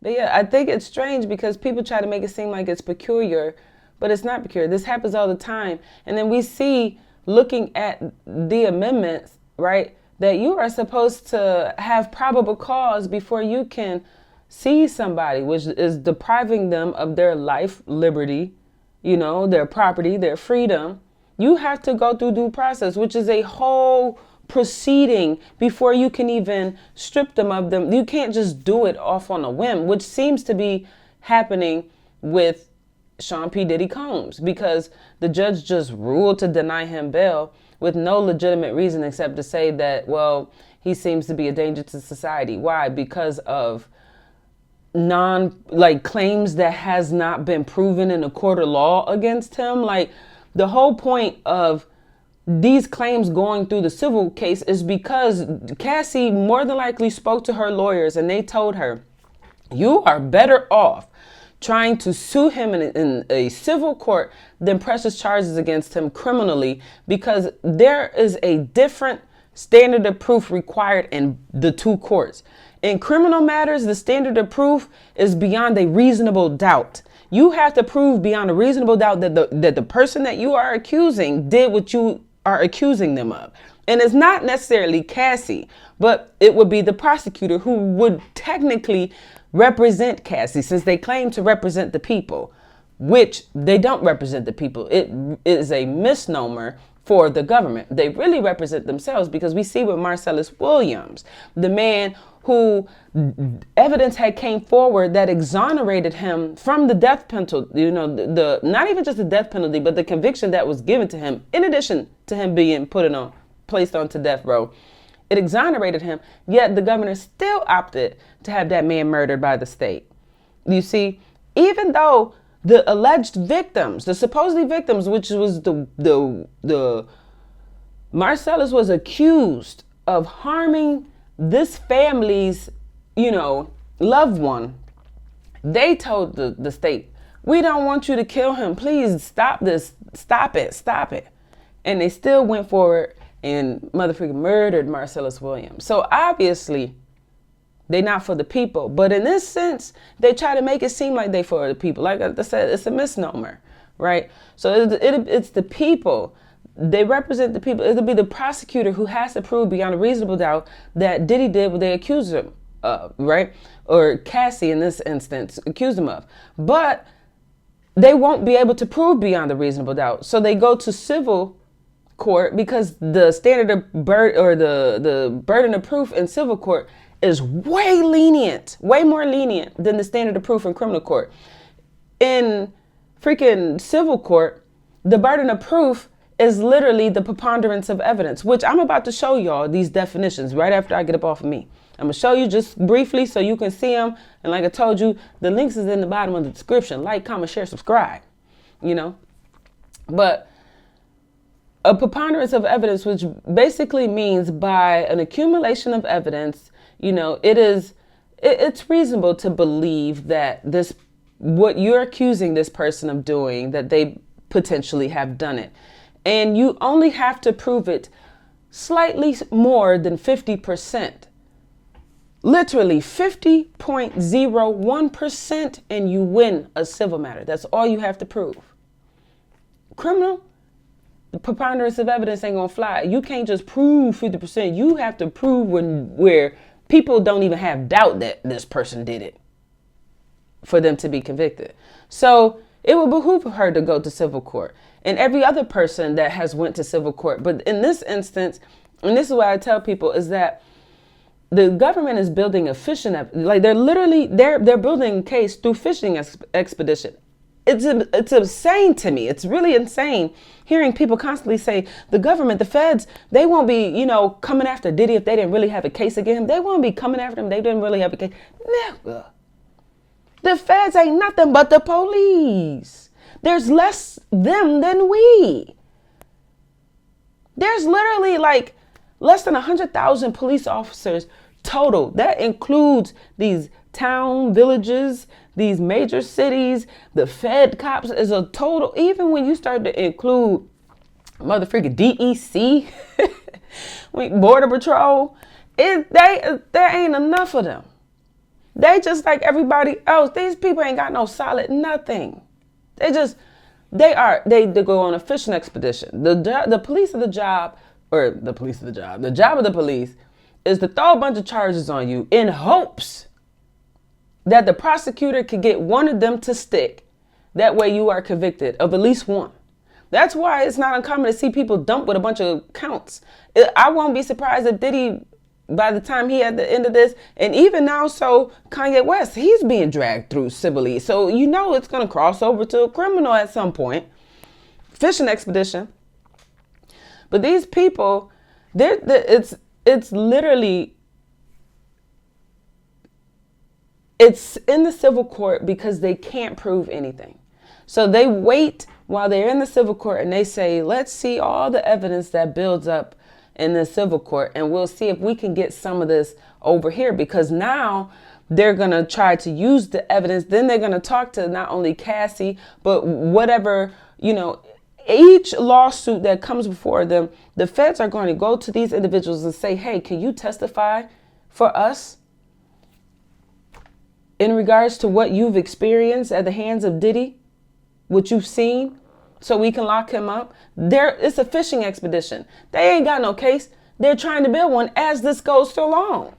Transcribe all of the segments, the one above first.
But yeah, I think it's strange because people try to make it seem like it's peculiar, but it's not peculiar. This happens all the time. And then we see, looking at the amendments, right, that you are supposed to have probable cause before you can seize somebody, which is depriving them of their life, liberty, their property, their freedom. You have to go through due process, which is a whole proceeding before you can even strip them of them. You can't just do it off on a whim, which seems to be happening with Sean P. Diddy Combs, because the judge just ruled to deny him bail with no legitimate reason except to say that, well, he seems to be a danger to society. Why? Because of claims that has not been proven in a court of law against him. Like, the whole point of these claims going through the civil case is because Cassie more than likely spoke to her lawyers and they told her, you are better off trying to sue him in a civil court than presses charges against him criminally, because there is a different standard of proof required in the two courts. In criminal matters, the standard of proof is beyond a reasonable doubt. You have to prove beyond a reasonable doubt that the person that you are accusing did what you are accusing them of. And it's not necessarily Cassie, but it would be the prosecutor who would technically represent Cassie, since they claim to represent the people, which they don't represent the people. It is a misnomer for the government. They really represent themselves, because we see with Marcellus Williams, the man who evidence had came forward that exonerated him from the death penalty, the not even just the death penalty, but the conviction that was given to him, in addition to him being placed onto death row. It exonerated him, yet the governor still opted to have that man murdered by the state. You see, even though the alleged victims, the supposedly victims, which was the Marcellus was accused of harming this family's, loved one. They told the state, we don't want you to kill him. Please stop this. Stop it. And they still went forward and motherfucking murdered Marcellus Williams. So obviously, they're not for the people. But in this sense, they try to make it seem like they for the people. Like I said, it's a misnomer, right? So it's the people. They represent the people. It'll be the prosecutor who has to prove beyond a reasonable doubt that Diddy did what they accused him of, right? Or Cassie, in this instance, accused him of. But they won't be able to prove beyond a reasonable doubt. So they go to civil court, because the standard of the burden of proof in civil court is way more lenient than the standard of proof in criminal court. In freaking civil court, the burden of proof is literally the preponderance of evidence, which I'm about to show y'all these definitions right after I get up off of me. I'm gonna show you just briefly so you can see them. And like I told you, the links is in the bottom of the description. Like, comment, share, subscribe, But a preponderance of evidence, which basically means by an accumulation of evidence, it's reasonable to believe that what you're accusing this person of doing, that they potentially have done it. And you only have to prove it slightly more than 50%. Literally 50.01%, and you win a civil matter. That's all you have to prove. Criminal, the preponderance of evidence ain't gonna fly. You can't just prove 50%. You have to prove where people don't even have doubt that this person did it for them to be convicted. So it would behoove her to go to civil court, and every other person that has went to civil court. But in this instance, and this is what I tell people, is that the government is building a fishing, like they're building a case through fishing expedition. It's insane to me. It's really insane hearing people constantly say the government, the feds, they won't be, coming after Diddy if they didn't really have a case against him. They won't be coming after him. They didn't really have a case. Never. The feds ain't nothing but the police. There's less them than we. There's literally like less than 100,000 police officers total. That includes these town, villages, these major cities. The Fed cops is a total. Even when you start to include motherfucking DEC, Border Patrol, there ain't enough of them. They just like everybody else. These people ain't got no solid nothing. They go on a fishing expedition. The police of the job, or the police of the job, the job of the police is to throw a bunch of charges on you in hopes that the prosecutor could get one of them to stick. That way you are convicted of at least one. That's why it's not uncommon to see people dump with a bunch of counts. I won't be surprised if Diddy, by the time he at the end of this, and even now, so Kanye West, he's being dragged through civilly. So you know it's going to cross over to a criminal at some point. Fishing expedition. But these people, it's literally, it's in the civil court because they can't prove anything. So they wait while they're in the civil court and they say, let's see all the evidence that builds up in the civil court, and we'll see if we can get some of this over here, because now they're going to try to use the evidence. Then they're going to talk to not only Cassie, but whatever, each lawsuit that comes before them, the feds are going to go to these individuals and say, hey, can you testify for us in regards to what you've experienced at the hands of Diddy, what you've seen, so we can lock him up? It's a fishing expedition. They ain't got no case. They're trying to build one as this goes along.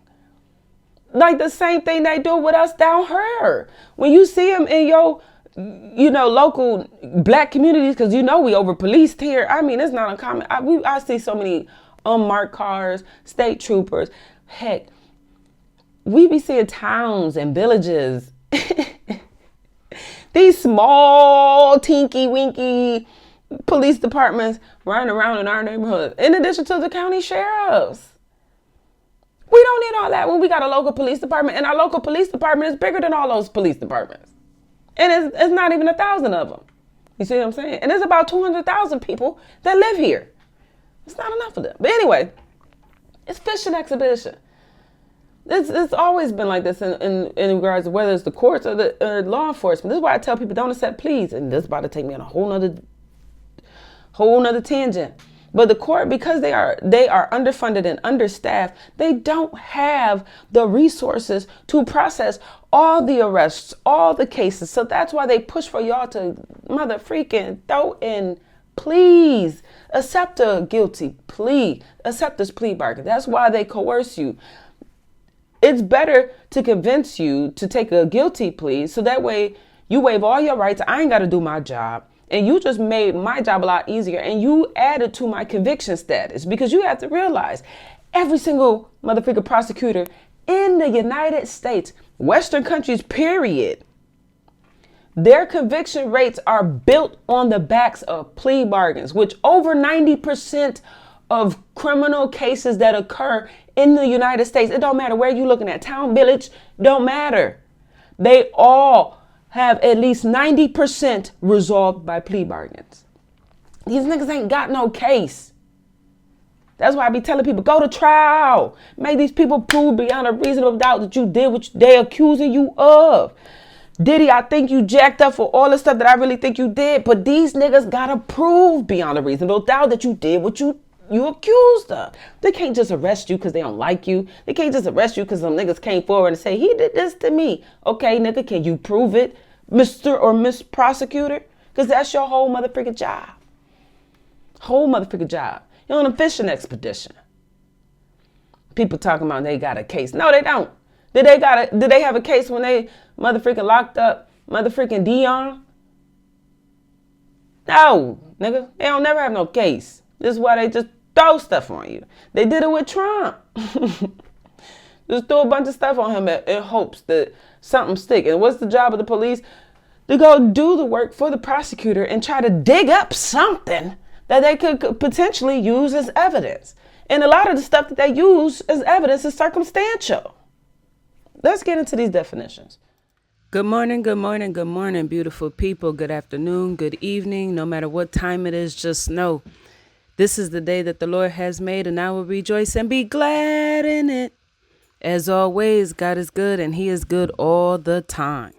Like the same thing they do with us down here. When you see them in your, local black communities, because we over policed here. I mean, it's not uncommon. I see so many unmarked cars, state troopers. Heck, we be seeing towns and villages. These small, tinky, winky police departments running around in our neighborhood, in addition to the county sheriffs. We don't need all that when we got a local police department, and our local police department is bigger than all those police departments. And it's not even 1,000 of them. You see what I'm saying? And there's about 200,000 people that live here. It's not enough of them. But anyway, it's fishing expedition. It's always been like this in regards to whether it's the courts or the law enforcement. This is why I tell people don't accept pleas. And this is about to take me on a whole nother tangent. But the court, because they are underfunded and understaffed, they don't have the resources to process all the arrests, all the cases. So that's why they push for y'all to mother freaking throw in pleas. Accept a guilty plea. Accept this plea bargain. That's why they coerce you. It's better to convince you to take a guilty plea, so that way you waive all your rights. I ain't got to do my job. And you just made my job a lot easier. And you added to my conviction status, because you have to realize every single motherfucking prosecutor in the United States, Western countries, period, their conviction rates are built on the backs of plea bargains, which over 90% of criminal cases that occur in the United States, it don't matter where you're looking at, town, village, don't matter. They all have at least 90% resolved by plea bargains. These niggas ain't got no case. That's why I be telling people, go to trial. Make these people prove beyond a reasonable doubt that you did what they accusing you of. Diddy, I think you jacked up for all the stuff that I really think you did, but these niggas gotta prove beyond a reasonable doubt that you did what you accused of. They can't just arrest you because they don't like you. They can't just arrest you because some niggas came forward and say, he did this to me. Okay, nigga, can you prove it, Mr. or Miss Prosecutor? Because that's your whole motherfucking job. Whole motherfucking job. You're on a fishing expedition. People talking about they got a case. No, they don't. Did they have a case when they motherfucking locked up motherfucking Dion? No, nigga. They don't never have no case. This is why they just throw stuff on you. They did it with Trump. Just threw a bunch of stuff on him in hopes that something stick. And what's the job of the police? To go do the work for the prosecutor and try to dig up something that they could potentially use as evidence. And a lot of the stuff that they use as evidence is circumstantial. Let's get into these definitions. Good morning, good morning, good morning, beautiful people. Good afternoon, good evening. No matter what time it is, just know this is the day that the Lord has made, and I will rejoice and be glad in it. As always, God is good, and he is good all the time.